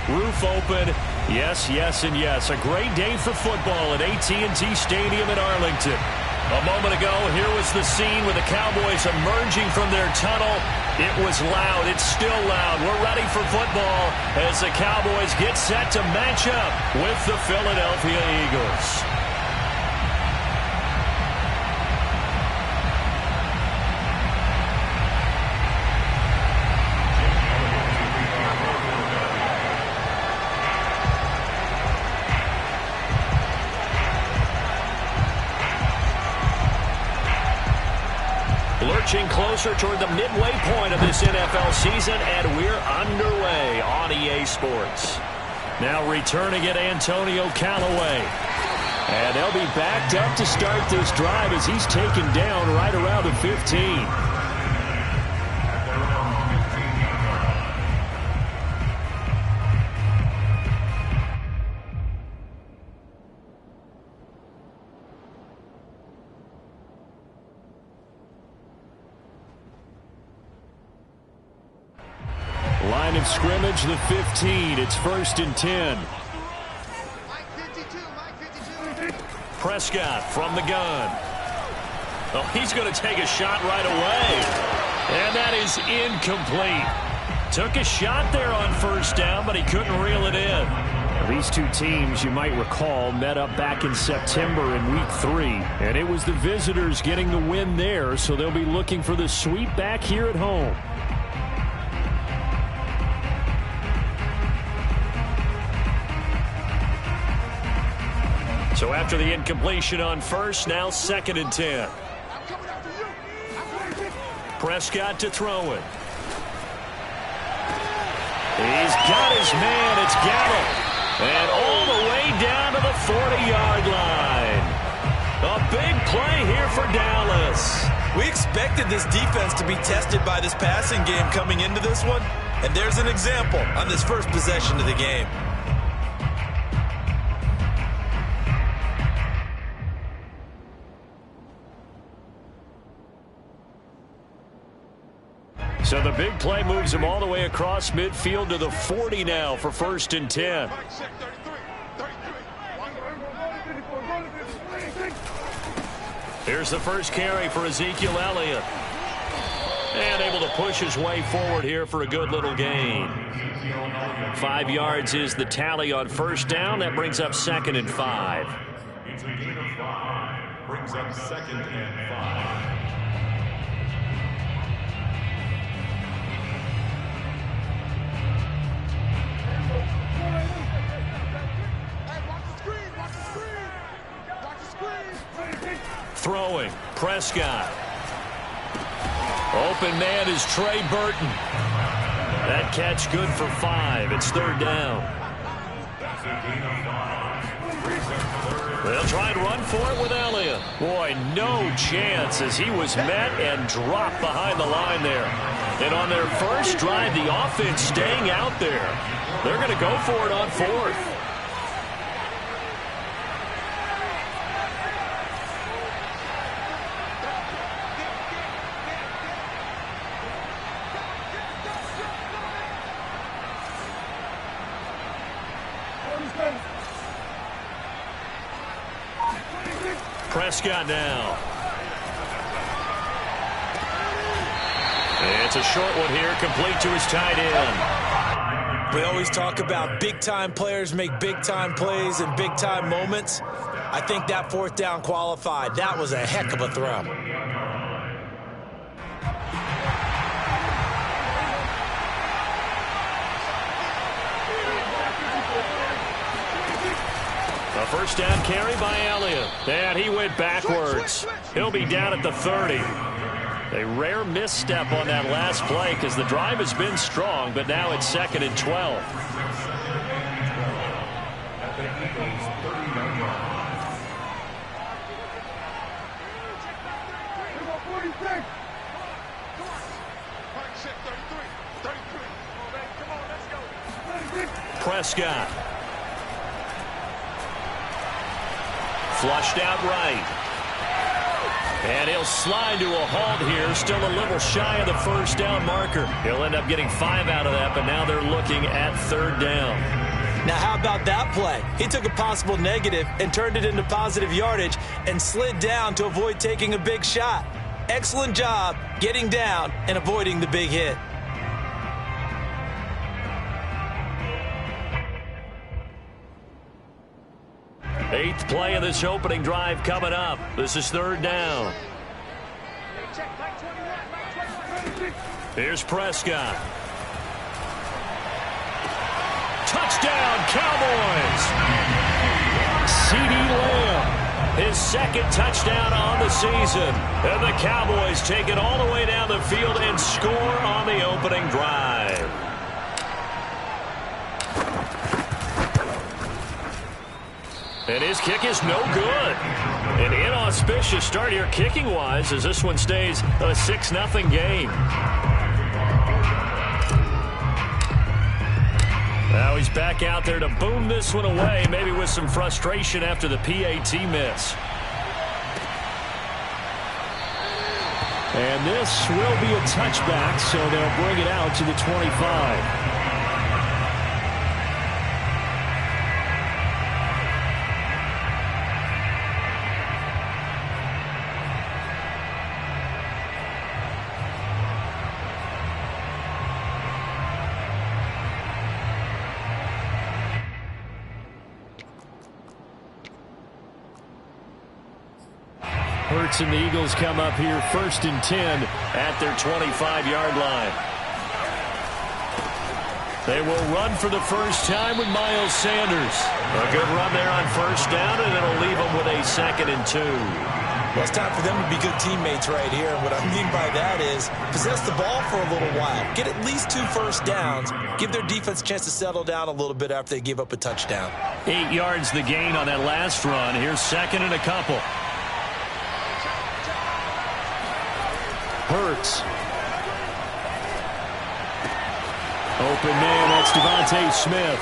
Roof open. Yes, yes, and yes. A great day for football at AT&T Stadium in Arlington. A moment ago, here was the scene with the Cowboys emerging from their tunnel. It was loud. It's still loud. We're ready for football as the Cowboys get set to match up with the Philadelphia Eagles. Lurching closer toward the midway point of this NFL season, and we're underway on EA Sports. Now returning it, Antonio Callaway. And they'll be backed up to start this drive as he's taken down right around the 15. Line of scrimmage, the 15. It's 1st and 10. Prescott from the gun. Oh, he's going to take a shot right away. And that is incomplete. Took a shot there on 1st down, but he couldn't reel it in. These two teams, you might recall, met up back in September in Week 3. And it was the visitors getting the win there, so they'll be looking for the sweep back here at home. So after the incompletion on 1st, now 2nd and 10. Prescott to throw it. He's got his man. It's Gallup. And all the way down to the 40-yard line. A big play here for Dallas. We expected this defense to be tested by this passing game coming into this one. And there's an example on this first possession of the game. So the big play moves him all the way across midfield to the 40 now for 1st and 10. Here's the first carry for Ezekiel Elliott. And able to push his way forward here for a good little gain. 5 yards is the tally on 1st down. That brings up 2nd and 5. It's a gain of 5. Brings up 2nd and 5. Throwing, Prescott. Open man is Trey Burton. That catch good for 5. It's 3rd down. They'll try and run for it with Elliott. Boy, no chance as he was met and dropped behind the line there. And on their first drive, the offense staying out there. They're going to go for it on 4th. Prescott now. It's a short one here, complete to his tight end. We always talk about big-time players make big-time plays and big-time moments. I think that 4th down qualified. That was a heck of a throw. A 1st down carry by Elliott. And he went backwards. He'll be down at the 30. A rare misstep on that last play because the drive has been strong, but now it's 2nd and 12. Prescott. Flushed out right. And he'll slide to a halt here. Still a little shy of the 1st down marker. He'll end up getting 5 out of that, but now they're looking at 3rd down. Now, how about that play? He took a possible negative and turned it into positive yardage and slid down to avoid taking a big shot. Excellent job getting down and avoiding the big hit. Eighth play of this opening drive coming up. This is third down. Here's Prescott. Touchdown, Cowboys! CeeDee Lamb, his second touchdown on the season. And the Cowboys take it all the way down the field and score on the opening drive. And his kick is no good. An inauspicious start here kicking-wise as this one stays a 6-0 game. Now he's back out there to boom this one away, maybe with some frustration after the PAT miss. And this will be a touchback, so they'll bring it out to the 25. Hurts and the Eagles come up here 1st and 10 at their 25-yard line. They will run for the first time with Miles Sanders. A good run there on first down, and it'll leave them with a 2nd and 2. Well, it's time for them to be good teammates right here. And what I mean by that is possess the ball for a little while. Get at least 2 first downs. Give their defense a chance to settle down a little bit after they give up a touchdown. 8 yards the gain on that last run. Here's 2nd and a couple. Hurts. Open man, that's Devontae Smith.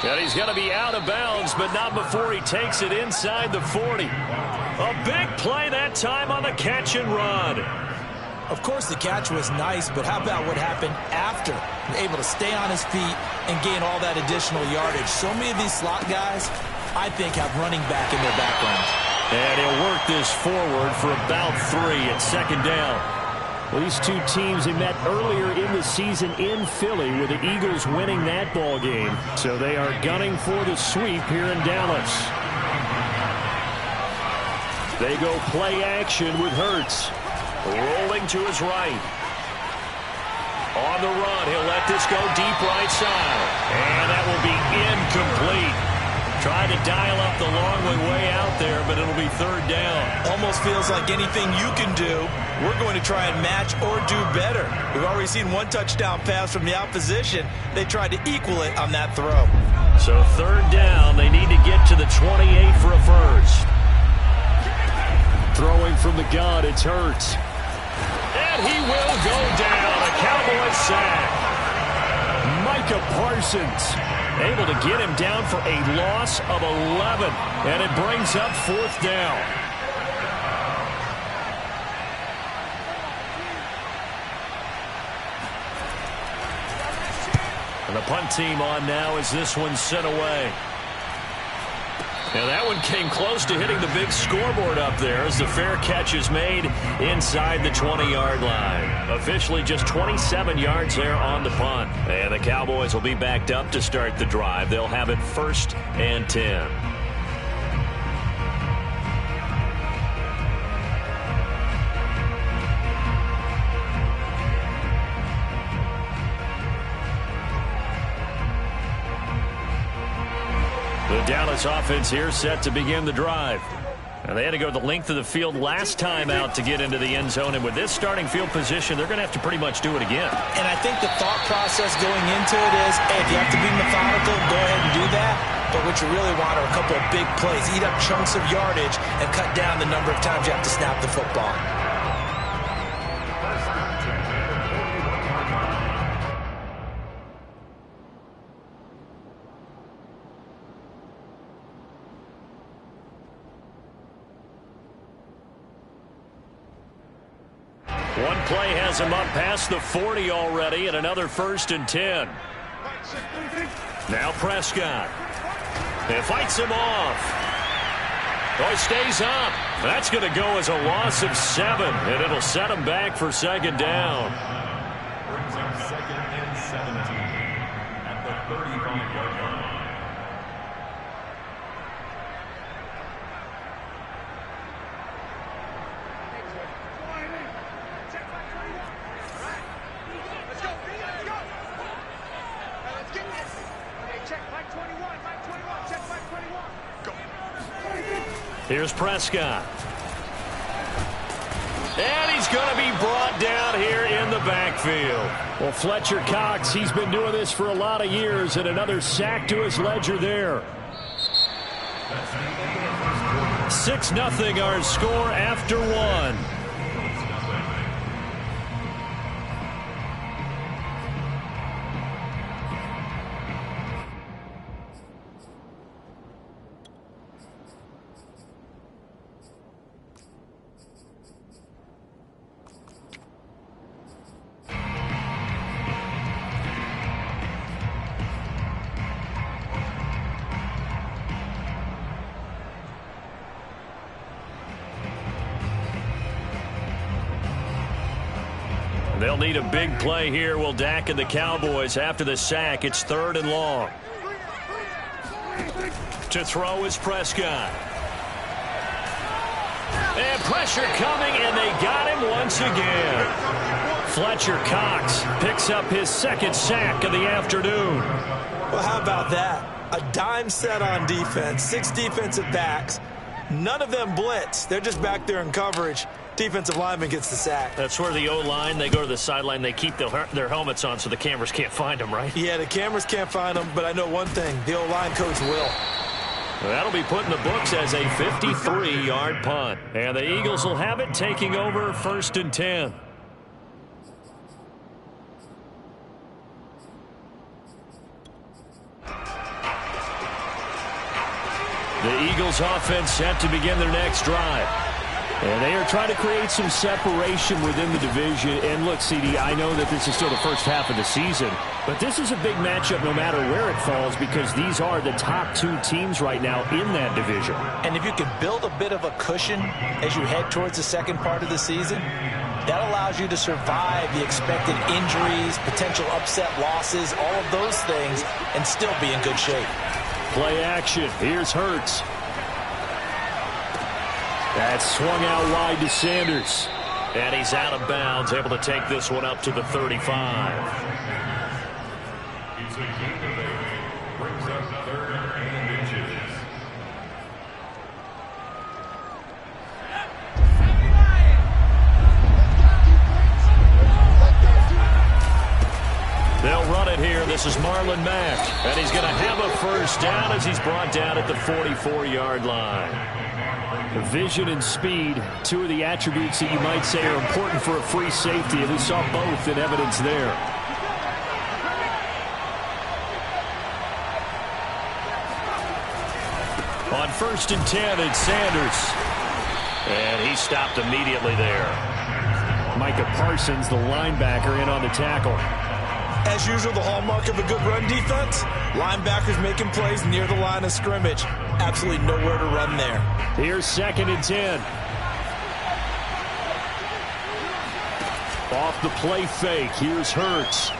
And he's going to be out of bounds, but not before he takes it inside the 40. A big play that time on the catch and run. Of course, the catch was nice, but how about what happened after? Able to stay on his feet and gain all that additional yardage. So many of these slot guys, I think, have running back in their background. And he'll work this forward for about 3 at 2nd down. Well, these two teams, they met earlier in the season in Philly with the Eagles winning that ball game. So they are gunning for the sweep here in Dallas. They go play action with Hurts. Rolling to his right. On the run, he'll let this go deep right side. And that will be incomplete. Tried to dial up the long way out there, but it'll be 3rd down. Almost feels like anything you can do, we're going to try and match or do better. We've already seen 1 touchdown pass from the opposition. They tried to equal it on that throw. So 3rd down, they need to get to the 28 for a first. Throwing from the gun, it's Hurts. And he will go down. A Cowboys sack. Micah Parsons able to get him down for a loss of 11. And it brings up 4th down. And the punt team on now as this one's sent away. Now that one came close to hitting the big scoreboard up there as the fair catch is made inside the 20-yard line. Officially just 27 yards there on the punt. And the Cowboys will be backed up to start the drive. They'll have it 1st and 10. The Dallas offense here set to begin the drive. And they had to go the length of the field last time out to get into the end zone. And with this starting field position, they're going to have to pretty much do it again. And I think the thought process going into it is, hey, if you have to be methodical, go ahead and do that. But what you really want are a couple of big plays. Eat up chunks of yardage and cut down the number of times you have to snap the football. One play has him up past the 40 already, and another 1st and 10. Now Prescott. And fights him off. Oh, he stays up. That's going to go as a loss of 7, and it'll set him back for second down. Brings up second and 17 at the 35-yard line. Here's Prescott. And he's going to be brought down here in the backfield. Well, Fletcher Cox, he's been doing this for a lot of years, and another sack to his ledger there. 6-0 our score after 1. They'll need a big play here. Will Dak and the Cowboys after the sack. It's 3rd and long. To throw is Prescott. And pressure coming, and they got him once again. Fletcher Cox picks up his 2nd sack of the afternoon. Well, how about that? A dime set on defense. 6 defensive backs. None of them blitz. They're just back there in coverage. Defensive lineman gets the sack. That's where the O-line, they go to the sideline, they keep their helmets on so the cameras can't find them, right? Yeah, the cameras can't find them, but I know one thing. The O-line coach will. That'll be put in the books as a 53-yard punt. And the Eagles will have it, taking over 1st and 10. The Eagles offense set to begin their next drive. And they are trying to create some separation within the division. And look, CD, I know that this is still the first half of the season, but this is a big matchup no matter where it falls because these are the top 2 teams right now in that division. And if you can build a bit of a cushion as you head towards the second part of the season, that allows you to survive the expected injuries, potential upset losses, all of those things, and still be in good shape. Play action. Here's Hurts. That's swung out wide to Sanders. And he's out of bounds, able to take this one up to the 35. It's a gain of 8. Brings up 3rd and inches. They'll run it here. This is Marlon Mack. And he's going to have a first down as he's brought down at the 44-yard line. Vision and speed, 2 of the attributes that you might say are important for a free safety, and we saw both in evidence there. On 1st and 10, it's Sanders. And he stopped immediately there. Micah Parsons, the linebacker, in on the tackle. As usual, the hallmark of a good run defense, linebackers making plays near the line of scrimmage. Absolutely nowhere to run there. Here's 2nd and 10. Off the play fake. Here's Hurts.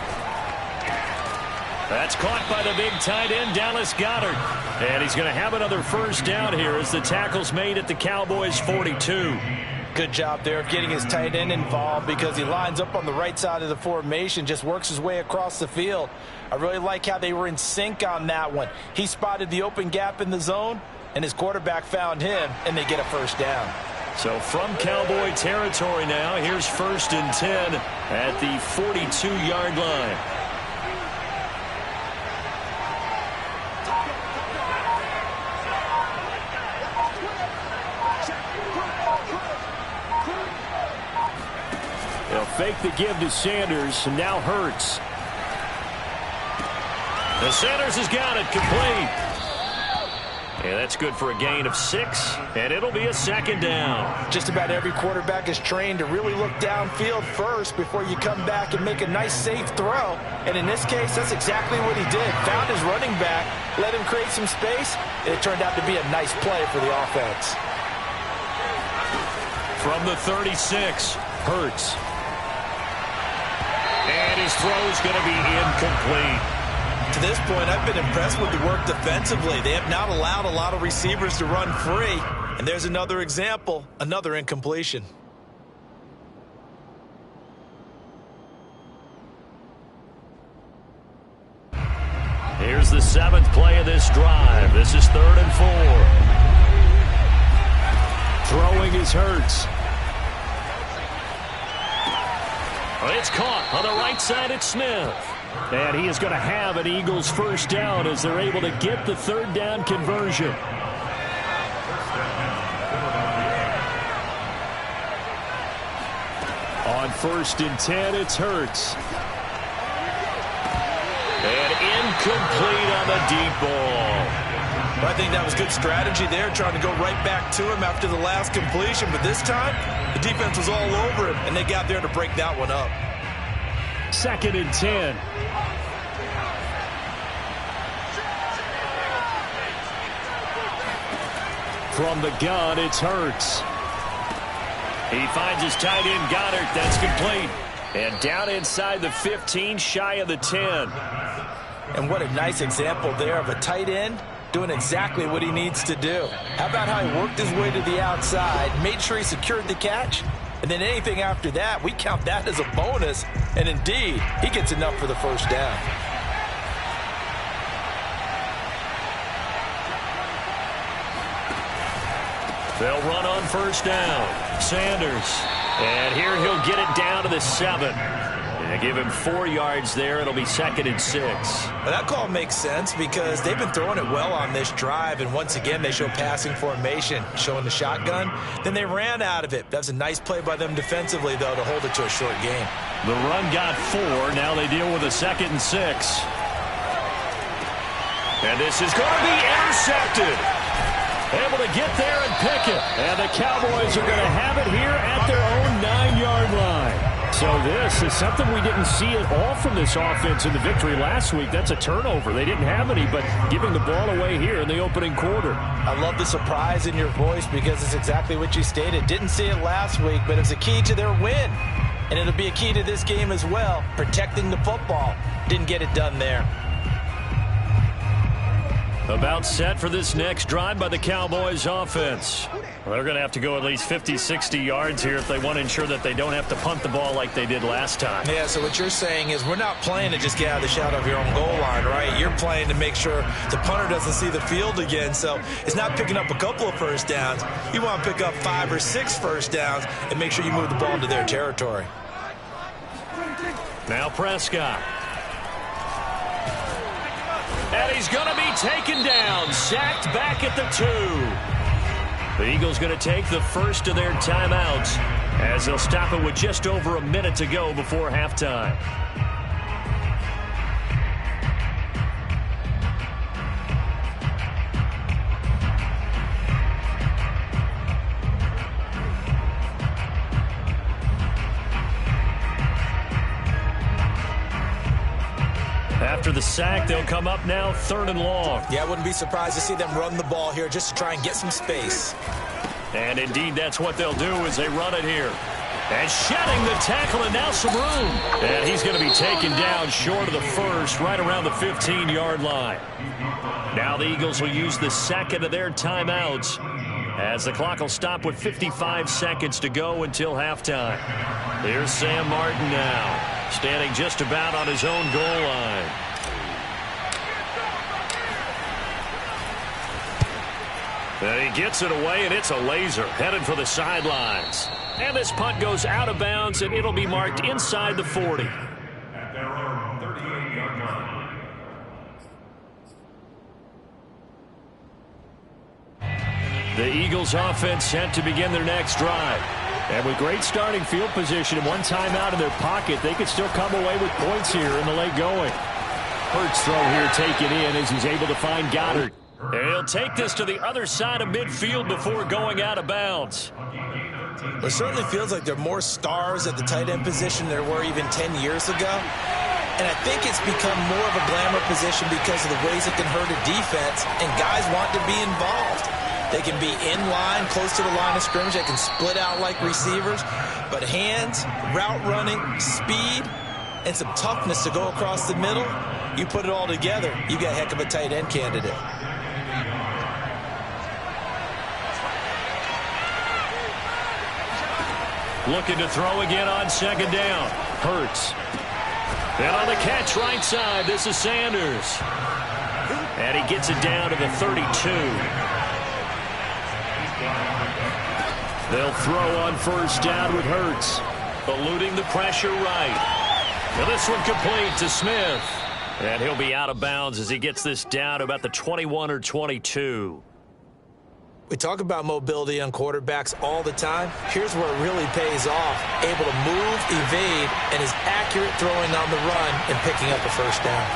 That's caught by the big tight end, Dallas Goedert. And he's going to have another first down here as the tackle's made at the Cowboys' 42. Good job there of getting his tight end involved because he lines up on the right side of the formation, just works his way across the field. I really like how they were in sync on that one. He spotted the open gap in the zone, and his quarterback found him, and they get a first down. So from Cowboy territory now, here's 1st and 10 at the 42-yard line. They'll fake the give to Sanders, and now Hurts. The Sanders has got it complete. And that's good for a gain of 6, and it'll be a second down. Just about every quarterback is trained to really look downfield first before you come back and make a nice, safe throw. And in this case, that's exactly what he did. Found his running back, let him create some space, and it turned out to be a nice play for the offense. From the 36, Hurts. And his throw's going to be incomplete. To this point, I've been impressed with the work defensively. They have not allowed a lot of receivers to run free. And there's another example, another incompletion. Here's the 7th play of this drive. This is 3rd and 4. Throwing is Hurts. It's caught on the right side. It's Smith. And he is going to have an Eagles first down as they're able to get the 3rd down conversion. On 1st and 10, it's Hurts. And incomplete on the deep ball. Well, I think that was good strategy there, trying to go right back to him after the last completion. But this time, the defense was all over him, and they got there to break that one up. 2nd and 10. From the gun, it's Hurts. He finds his tight end, Goddard. That's complete. And down inside the 15, shy of the 10. And what a nice example there of a tight end doing exactly what he needs to do. How about how he worked his way to the outside, made sure he secured the catch, and then anything after that, we count that as a bonus. And indeed, he gets enough for the first down. They'll run on first down. Sanders. And here he'll get it down to the 7. And give him 4 yards there. It'll be 2nd and 6. Well, that call makes sense because they've been throwing it well on this drive. And once again, they show passing formation, showing the shotgun. Then they ran out of it. That was a nice play by them defensively, though, to hold it to a short game. The run got 4. Now they deal with a 2nd and 6. And this is going to be intercepted. Able to get there and pick it. And the Cowboys are going to have it here at their own 9-yard line. So this is something we didn't see at all from this offense in the victory last week. That's a turnover. They didn't have any, but giving the ball away here in the opening quarter. I love the surprise in your voice because it's exactly what you stated. Didn't see it last week, but it was a key to their win. And it'll be a key to this game as well, protecting the football. Didn't get it done there. About set for this next drive by the Cowboys offense. Well, they're going to have to go at least 50, 60 yards here if they want to ensure that they don't have to punt the ball like they did last time. Yeah, so what you're saying is we're not playing to just get out of the shadow of your own goal line, right? You're playing to make sure the punter doesn't see the field again. So it's not picking up a couple of first downs. You want to pick up 5 or 6 first downs and make sure you move the ball into their territory. Now Prescott. And he's going to be taken down, sacked back at the 2. The Eagles going to take the first of their timeouts as they'll stop it with just over a minute to go before halftime. After the sack, they'll come up now 3rd and long. Yeah, I wouldn't be surprised to see them run the ball here just to try and get some space. And indeed, that's what they'll do as they run it here. And shedding the tackle, and now some room. And he's going to be taken down short of the first, right around the 15-yard line. Now the Eagles will use the second of their timeouts as the clock will stop with 55 seconds to go until halftime. Here's Sam Martin now, standing just about on his own goal line. And he gets it away, and it's a laser headed for the sidelines. And this punt goes out of bounds, and it'll be marked inside the 40. At their own 38-yard line. The Eagles offense set to begin their next drive. And with great starting field position and one timeout in their pocket, they could still come away with points here in the late going. Hurts throw here taken in as he's able to find Goddard. And he'll take this to the other side of midfield before going out of bounds. It certainly feels like there are more stars at the tight end position than there were even 10 years ago. And I think it's become more of a glamour position because of the ways it can hurt a defense, and guys want to be involved. They can be in line, close to the line of scrimmage. They can split out like receivers. But hands, route running, speed, and some toughness to go across the middle, you put it all together, you got a heck of a tight end candidate. Looking to throw again on second down. Hurts. And on the catch right side, this is Sanders. And he gets it down to the 32. They'll throw on first down with Hurts. Eluding the pressure right. Now this one complete to Smith. And he'll be out of bounds as he gets this down to about the 21 or 22. We talk about mobility on quarterbacks all the time. Here's where it really pays off. Able to move, evade, and is accurate throwing on the run and picking up a first down.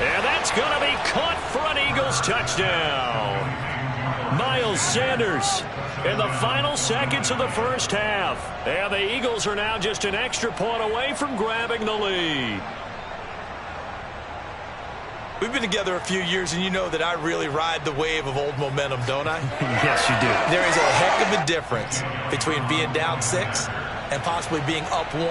And that's going to be caught for an Eagles touchdown. Miles Sanders in the final seconds of the first half. And the Eagles are now just an extra point away from grabbing the lead. We've been together a few years, and you know that I really ride the wave of old momentum, don't I? Yes, you do. There is a heck of a difference between being down 6 and possibly being up 1.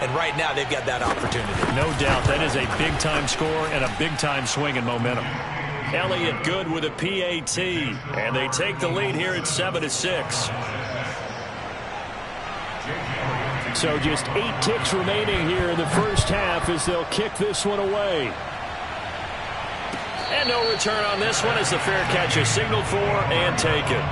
And right now, they've got that opportunity. No doubt. That is a big-time score and a big-time swing in momentum. Elliott good with a PAT. And they take the lead here at 7-6. So just 8 ticks remaining here in the first half as they'll kick this one away. And no return on this one as the fair catch is signaled for and taken.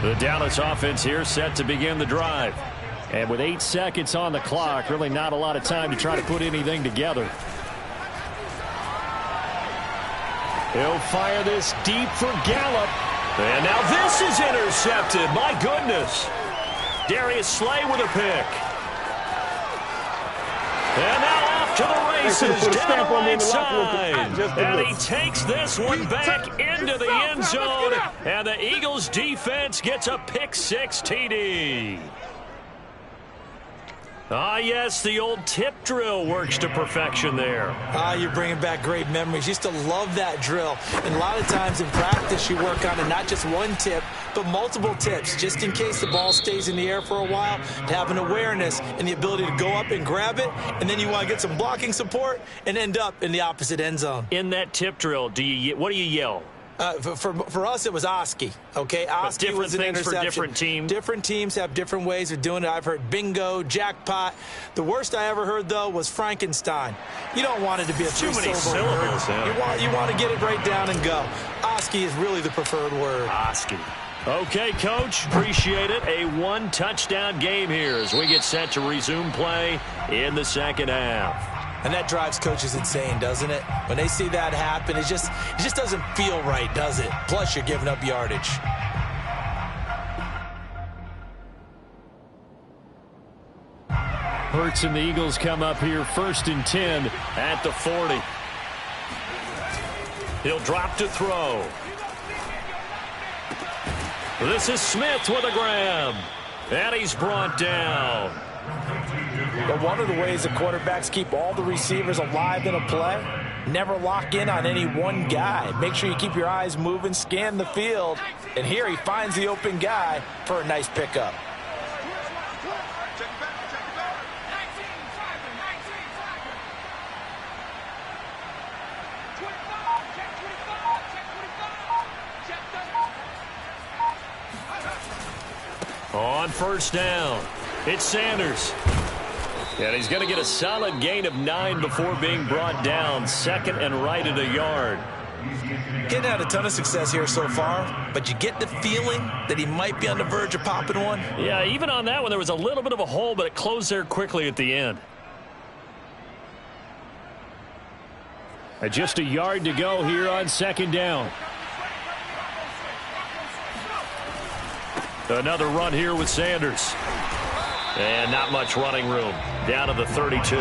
The Dallas offense here set to begin the drive. And with 8 seconds on the clock, really not a lot of time to try to put anything together. He'll fire this deep for Gallup. And now this is intercepted. My goodness. Darius Slay with a pick. And now off to the races down the right side. And he takes this one back into the end zone. And the Eagles defense gets a pick-6 TD. Ah, yes, the old tip drill works to perfection there. Ah, you're bringing back great memories. Used to love that drill. And a lot of times in practice, you work on it, not just one tip, but multiple tips, just in case the ball stays in the air for a while, to have an awareness and the ability to go up and grab it, and then you want to get some blocking support and end up in the opposite end zone. In that tip drill, what do you yell? For us, it was Oski, okay? Oski was an interception. For different teams? Different teams have different ways of doing it. I've heard bingo, jackpot. The worst I ever heard, though, was Frankenstein. You don't want it to be a three-syllable word. Yeah. You want to get it right down and go. Oski is really the preferred word. Oski. Okay, Coach, appreciate it. A 1-touchdown game here as we get set to resume play in the second half. And that drives coaches insane, doesn't it? When they see that happen, it just doesn't feel right, does it? Plus, you're giving up yardage. Hurts and the Eagles come up here 1st and 10 at the 40. He'll drop to throw. This is Smith with a grab. And he's brought down. But one of the ways the quarterbacks keep all the receivers alive in a play, never lock in on any one guy. Make sure you keep your eyes moving, scan the field, and here he finds the open guy for a nice pickup. On first down, it's Sanders. And he's going to get a solid gain of 9 before being brought down. 2nd and right at a yard. Getting had a ton of success here so far, but you get the feeling that he might be on the verge of popping one. Yeah, even on that one, there was a little bit of a hole, but it closed there quickly at the end. Just a yard to go here on second down. Another run here with Sanders. And not much running room. Down to the 32.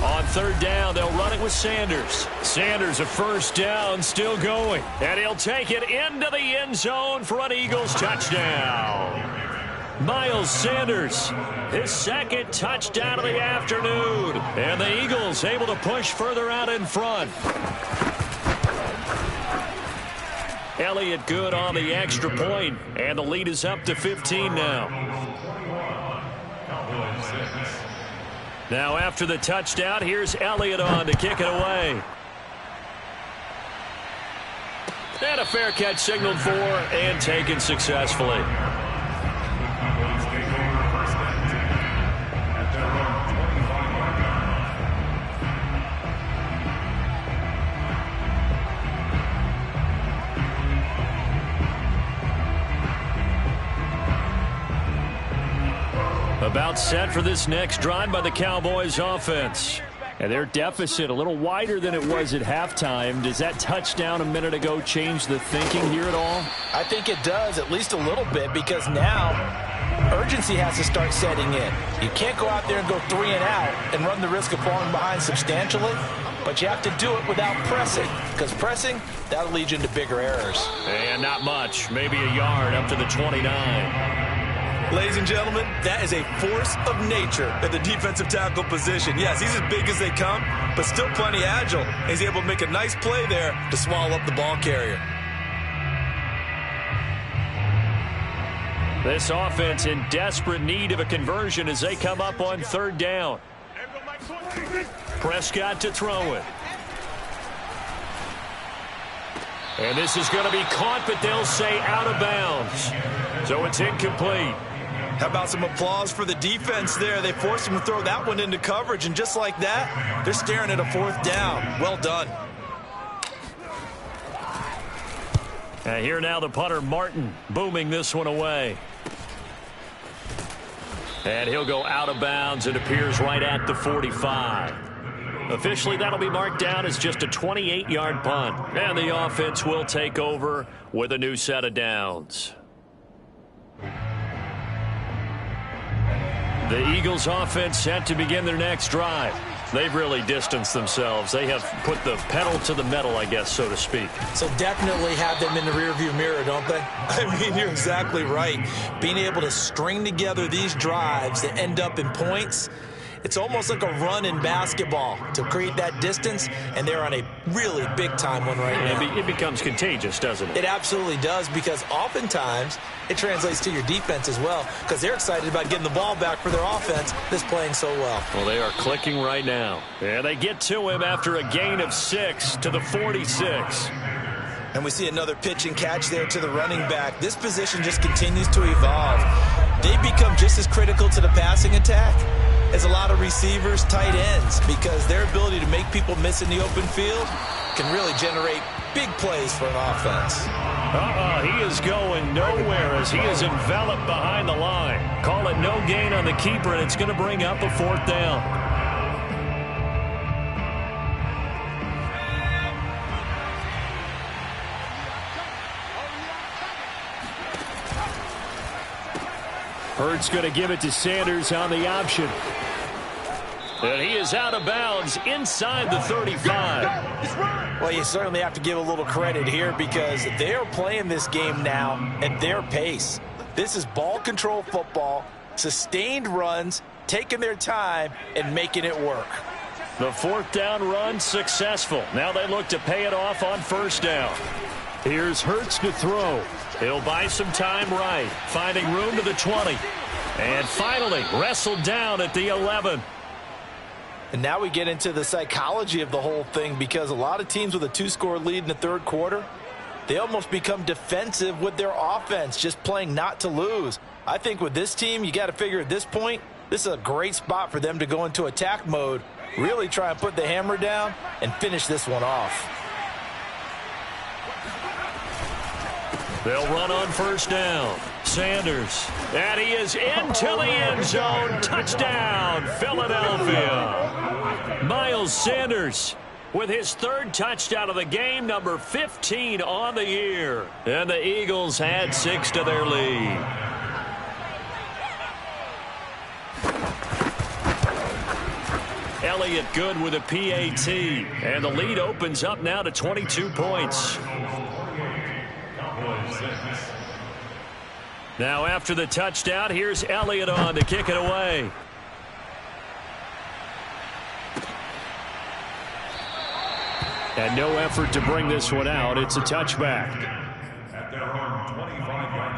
On third down, they'll run it with Sanders. Sanders, a first down, still going. And he'll take it into the end zone for an Eagles touchdown. Miles Sanders, his second touchdown of the afternoon. And the Eagles able to push further out in front. Elliott good on the extra point, and the lead is up to 15 now. Now after the touchdown, here's Elliott on to kick it away. And a fair catch signaled for and taken successfully. About set for this next drive by the Cowboys offense. And their deficit a little wider than it was at halftime. Does that touchdown a minute ago change the thinking here at all? I think it does, at least a little bit, because now urgency has to start setting in. You can't go out there and go 3 and out and run the risk of falling behind substantially, but you have to do it without pressing, because pressing, that'll lead you into bigger errors. And not much, maybe a yard up to the 29. Ladies and gentlemen, that is a force of nature at the defensive tackle position. Yes, he's as big as they come, but still plenty agile. He's able to make a nice play there to swallow up the ball carrier. This offense in desperate need of a conversion as they come up on third down. Prescott to throw it. And this is going to be caught, but they'll say out of bounds. So it's incomplete. How about some applause for the defense there? They forced him to throw that one into coverage, and just like that, they're staring at a fourth down. Well done. And here now the punter, Martin, booming this one away. And he'll go out of bounds. It appears right at the 45. Officially, that'll be marked down as just a 28-yard punt. And the offense will take over with a new set of downs. The Eagles offense set to begin their next drive. They've really distanced themselves. They have put the pedal to the metal, I guess, so to speak. So definitely have them in the rearview mirror, don't they? I mean, you're exactly right. Being able to string together these drives that end up in points, it's almost like a run in basketball to create that distance, and they're on a really big-time one right now. It becomes contagious, doesn't it? It absolutely does, because oftentimes it translates to your defense as well, because they're excited about getting the ball back for their offense that's playing so well. Well, they are clicking right now. And they get to him after a gain of 6 to the 46. And we see another pitch and catch there to the running back. This position just continues to evolve. They become just as critical to the passing attack as a lot of receivers, tight ends, because their ability to make people miss in the open field can really generate big plays for an offense. He is going nowhere as he is enveloped behind the line. Call it no gain on the keeper, and it's going to bring up a fourth down. Hurts going to give it to Sanders on the option. And he is out of bounds inside the 35. Well, you certainly have to give a little credit here, because they are playing this game now at their pace. This is ball control football, sustained runs, taking their time and making it work. The fourth down run successful. Now they look to pay it off on first down. Here's Hurts to throw. He'll buy some time right, finding room to the 20. And finally wrestled down at the 11. And now we get into the psychology of the whole thing, because a lot of teams with a 2-score lead in the third quarter, they almost become defensive with their offense, just playing not to lose. I think with this team, you got to figure at this point, This is a great spot for them to go into attack mode, really try and put the hammer down and finish this one off. They'll run on first down. Sanders. And he is into the end zone. Touchdown, Philadelphia. Miles Sanders with his third touchdown of the game, number 15 on the year. And the Eagles add 6 to their lead. Elliott good with a PAT. And the lead opens up now to 22 points. Now after the touchdown, here's Elliott on to kick it away. And no effort to bring this one out. It's a touchback. At their own 25-yard line.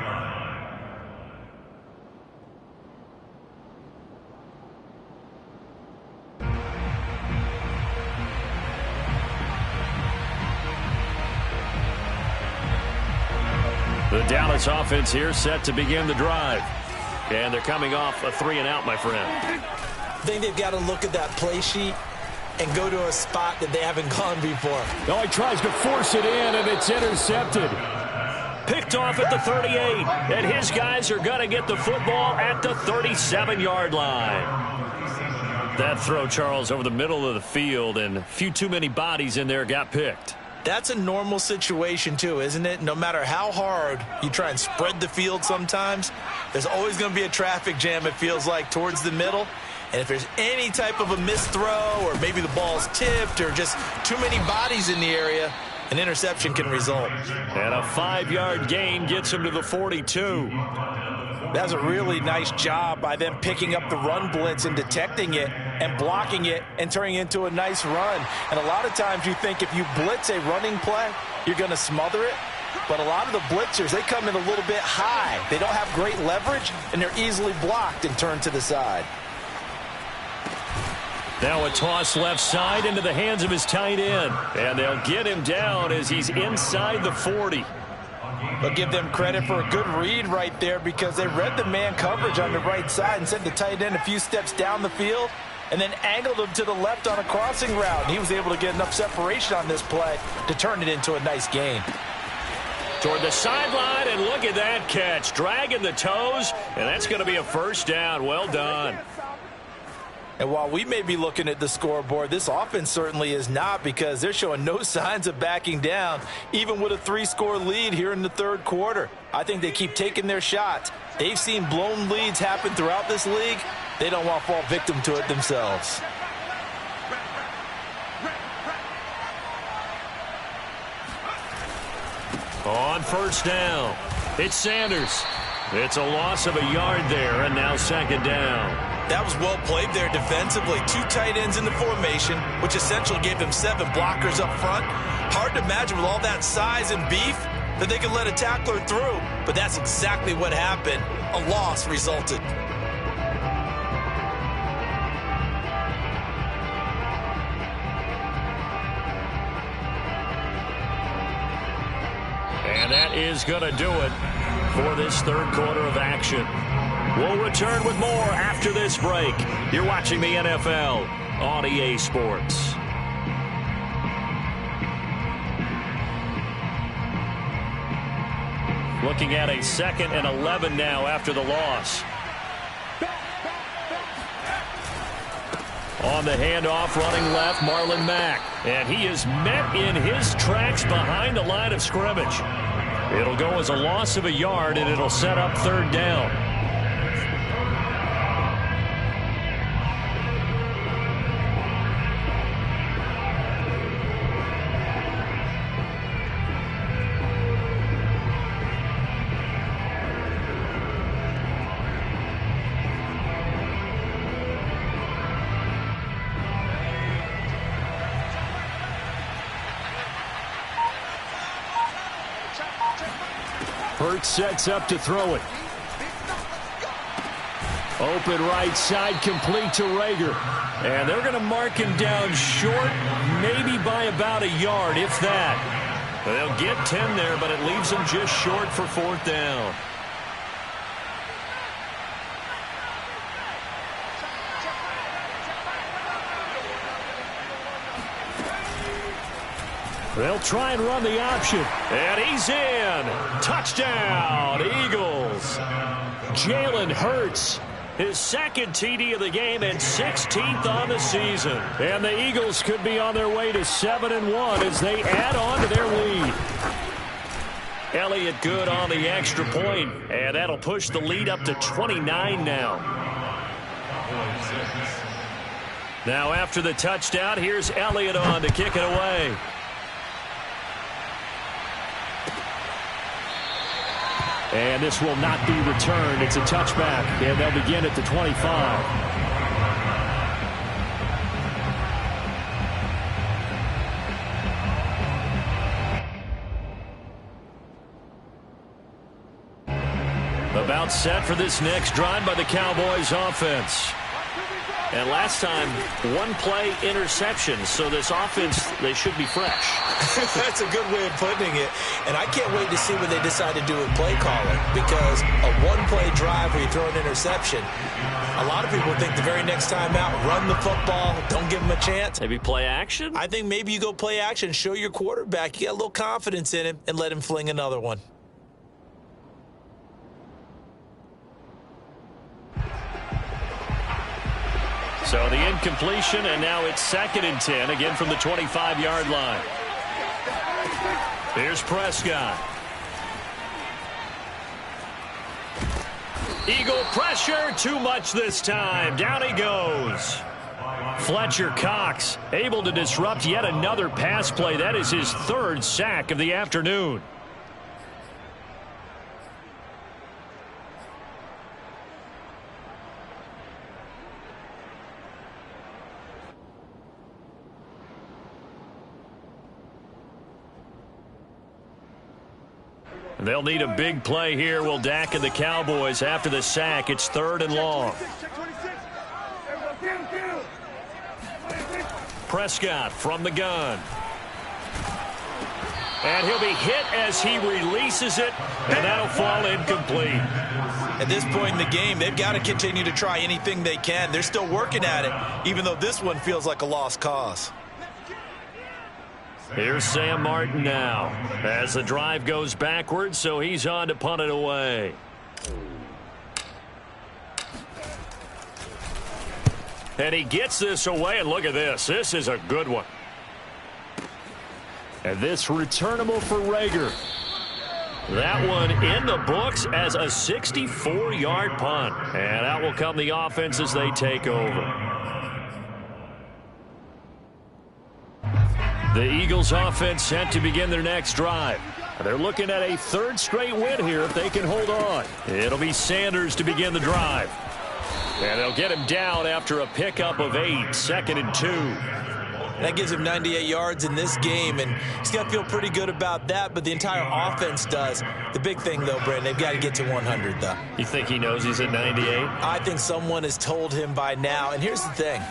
The Dallas offense here set to begin the drive. And they're coming off a 3-and-out, my friend. I think they've got to look at that play sheet and go to a spot that they haven't gone before. Oh, he tries to force it in, and it's intercepted. Picked off at the 38. And his guys are going to get the football at the 37-yard line. That throw, Charles, over the middle of the field, and a few too many bodies in there got picked. That's a normal situation, too, isn't it? No matter how hard you try and spread the field sometimes, there's always going to be a traffic jam, it feels like, towards the middle. And if there's any type of a missed throw or maybe the ball's tipped or just too many bodies in the area, an interception can result. And a 5-yard gain gets him to the 42. That's a really nice job by them picking up the run blitz and detecting it and blocking it and turning it into a nice run. And a lot of times you think if you blitz a running play, you're going to smother it. But a lot of the blitzers, they come in a little bit high. They don't have great leverage, and they're easily blocked and turned to the side. Now a toss left side into the hands of his tight end. And they'll get him down as he's inside the 40. But give them credit for a good read right there because they read the man coverage on the right side and sent the tight end a few steps down the field and then angled him to the left on a crossing route. And he was able to get enough separation on this play to turn it into a nice gain. Toward the sideline, and look at that catch. Dragging the toes, and that's going to be a first down. Well done. And while we may be looking at the scoreboard, this offense certainly is not because they're showing no signs of backing down, even with a 3-score lead here in the third quarter. I think they keep taking their shots. They've seen blown leads happen throughout this league. They don't want to fall victim to it themselves. On first down, it's Sanders. It's a loss of a yard there, and now second down. That was well played there defensively. 2 tight ends in the formation, which essentially gave them 7 blockers up front. Hard to imagine with all that size and beef that they could let a tackler through. But that's exactly what happened. A loss resulted. And that is going to do it for this third quarter of action. We'll return with more after this break. You're watching the NFL on EA Sports. Looking at a 2nd and 11 now after the loss. On the handoff, running left, Marlon Mack. And he is met in his tracks behind the line of scrimmage. It'll go as a loss of a yard, and it'll set up third down. Hurts sets up to throw it. Open right side, complete to Rager. And they're going to mark him down short, maybe by about a yard, if that. They'll get 10 there, but it leaves them just short for fourth down. They'll try and run the option. And he's in. Touchdown, Eagles. Jalen Hurts, his second TD of the game and 16th on the season. And the Eagles could be on their way to 7-1 as they add on to their lead. Elliott good on the extra point, and that'll push the lead up to 29 now. Now after the touchdown, here's Elliott on to kick it away. And this will not be returned. It's a touchback, and they'll begin at the 25. About set for this next drive by the Cowboys offense. And last time, one-play interception. So this offense, they should be fresh. That's a good way of putting it. And I can't wait to see what they decide to do with play calling. Because a one-play drive where you throw an interception, a lot of people think the very next time out, run the football, don't give them a chance. Maybe play action? I think maybe you go play action, show your quarterback, you get a little confidence in him, and let him fling another one. So the incompletion, and now it's 2nd and 10, again from the 25-yard line. Here's Prescott. Eagle pressure, too much this time. Down he goes. Fletcher Cox able to disrupt yet another pass play. That is his 3rd sack of the afternoon. They'll need a big play here. Will Dak and the Cowboys after the sack. It's 3rd and long. Prescott from the gun. And he'll be hit as he releases it, and that'll fall incomplete. At this point in the game, they've got to continue to try anything they can. They're still working at it, even though this one feels like a lost cause. Here's Sam Martin now as the drive goes backwards, so he's on to punt it away. And he gets this away, and look at this. This is a good one. And this returnable for Reagor. That one in the books as a 64-yard punt. And out will come the offense as they take over. The Eagles offense set to begin their next drive. They're looking at a 3rd straight win here if they can hold on. It'll be Sanders to begin the drive. And they'll get him down after a pickup of 8, 2nd and 2. That gives him 98 yards in this game, and he's got to feel pretty good about that, but the entire offense does. The big thing, though, Brandon, they've got to get to 100, though. You think he knows he's at 98? I think someone has told him by now, and here's the thing.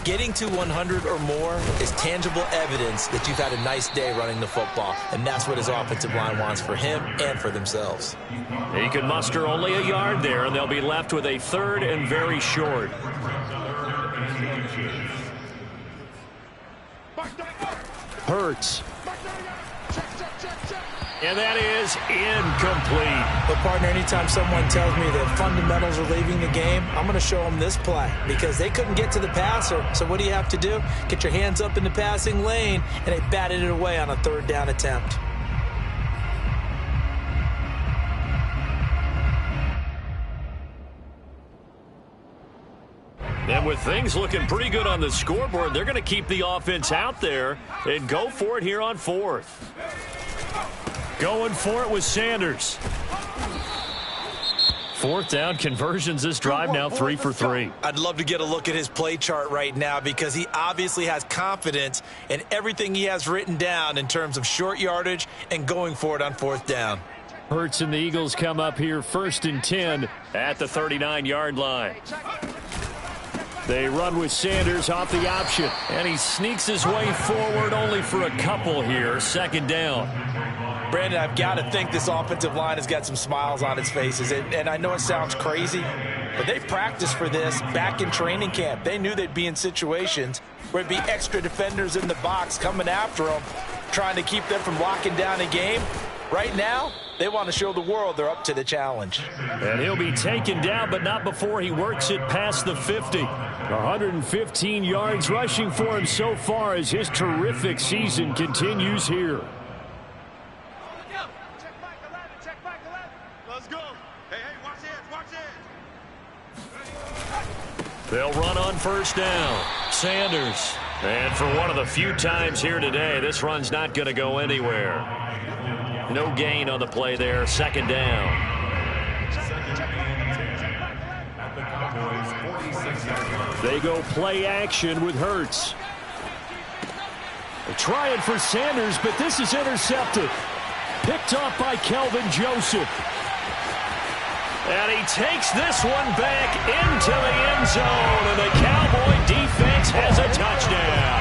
Getting to 100 or more is tangible evidence that you've had a nice day running the football, and that's what his offensive line wants for him and for themselves. He could muster only a yard there, and they'll be left with a 3rd and very short. Hurts. And that is incomplete. But, partner, anytime someone tells me that fundamentals are leaving the game, I'm going to show them this play because they couldn't get to the passer. So what do you have to do? Get your hands up in the passing lane, and they batted it away on a 3rd down attempt. And with things looking pretty good on the scoreboard, they're going to keep the offense out there and go for it here on 4th. Going for it with Sanders. 4th down conversions this drive now 3 for 3. I'd love to get a look at his play chart right now because he obviously has confidence in everything he has written down in terms of short yardage and going for it on 4th down. Hurts and the Eagles come up here 1st and 10 at the 39-yard line. They run with Sanders off the option, and he sneaks his way forward only for a couple here. 2nd down. Brandon, I've got to think this offensive line has got some smiles on its faces, and I know it sounds crazy, but they practiced for this back in training camp. They knew they'd be in situations where it'd be extra defenders in the box coming after them, trying to keep them from locking down a game. Right now, they want to show the world they're up to the challenge. And he'll be taken down, but not before he works it past the 50. 115 yards rushing for him so far as his terrific season continues here. Let's go. Hey, watch it. They'll run on first down. Sanders. And for one of the few times here today, this run's not going to go anywhere. No gain on the play there. Second down. They go play action with Hurts. They're trying for Sanders, but this is intercepted. Picked off by Kelvin Joseph. And he takes this one back into the end zone, and the Cowboy defense has a touchdown.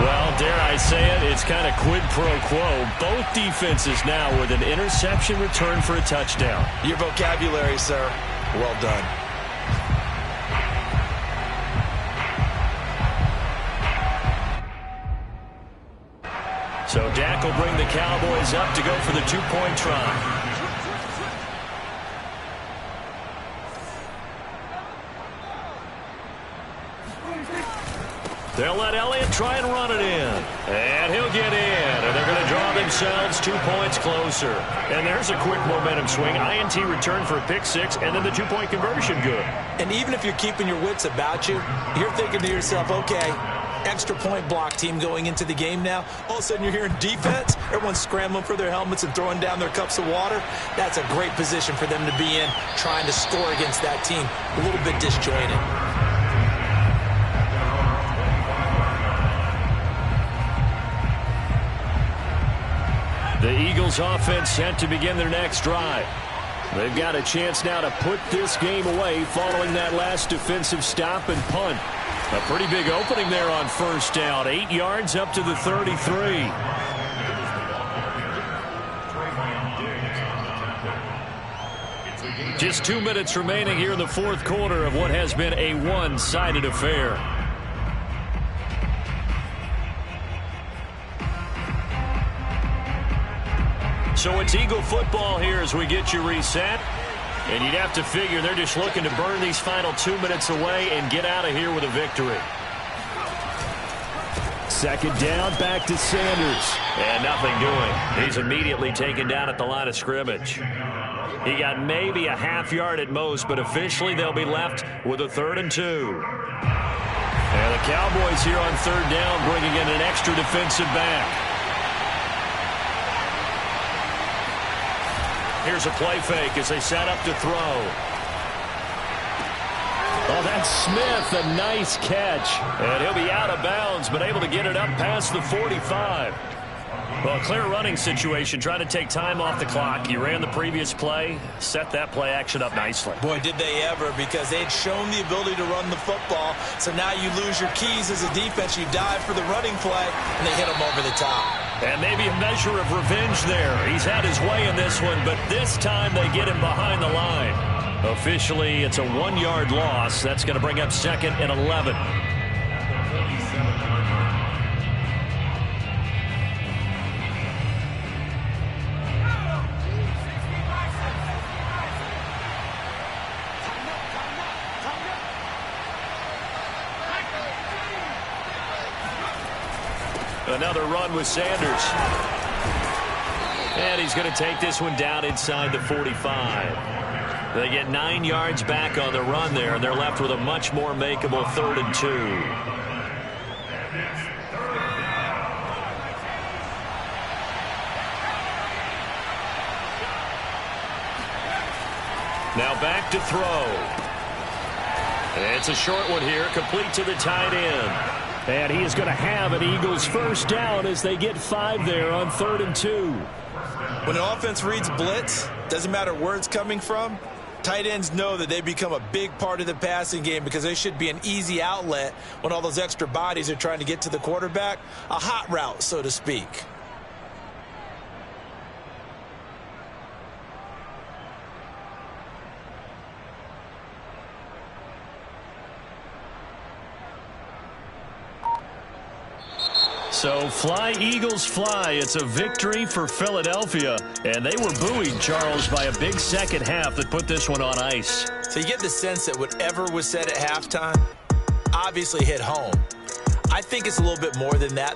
Well, dare I say it, it's kind of quid pro quo. Both defenses now with an interception return for a touchdown. Your vocabulary, sir. Well done. So Dak will bring the Cowboys up to go for the two-point try. They'll let Elliott try and run it in. And he'll get in. And they're going to draw themselves 2 points closer. And there's a quick momentum swing. INT return for a pick six, and then the two-point conversion good. And even if you're keeping your wits about you, you're thinking to yourself, okay, extra point block team going into the game now. All of a sudden you're hearing defense. Everyone's scrambling for their helmets and throwing down their cups of water. That's a great position for them to be in, trying to score against that team. A little bit disjointed. The Eagles offense set to begin their next drive. They've got a chance now to put this game away following that last defensive stop and punt. A pretty big opening there on first down. 8 yards up to the 33. Just 2 minutes remaining here in the fourth quarter of what has been a one-sided affair. So it's Eagle football here as we get you reset. And you'd have to figure they're just looking to burn these final 2 minutes away and get out of here with a victory. Second down, back to Sanders. And nothing doing. He's immediately taken down at the line of scrimmage. He got maybe a half yard at most, but officially they'll be left with a 3rd and 2. And the Cowboys here on third down bringing in an extra defensive back. Here's a play fake as they set up to throw. Oh, that's Smith. A nice catch. And he'll be out of bounds, but able to get it up past the 45. Well, clear running situation, trying to take time off the clock. You ran the previous play, set that play action up nicely. Boy, did they ever, because they'd shown the ability to run the football. So now you lose your keys as a defense. You dive for the running play, and they hit them over the top. And maybe a measure of revenge there. He's had his way in this one, but this time they get him behind the line. Officially, it's a 1-yard loss. That's going to bring up 2nd and 11. Another run with Sanders. And he's going to take this one down inside the 45. They get 9 yards back on the run there, and they're left with a much more makeable 3rd and 2. Now back to throw. It's a short one here, complete to the tight end. And he is going to have an Eagles first down as they get 5 there on 3rd and 2. When an offense reads blitz, doesn't matter where it's coming from, tight ends know that they become a big part of the passing game because they should be an easy outlet when all those extra bodies are trying to get to the quarterback. A hot route, so to speak. So fly, Eagles, fly. It's a victory for Philadelphia. And they were buoyed, Charles, by a big second half that put this one on ice. So you get the sense that whatever was said at halftime obviously hit home. I think it's a little bit more than that.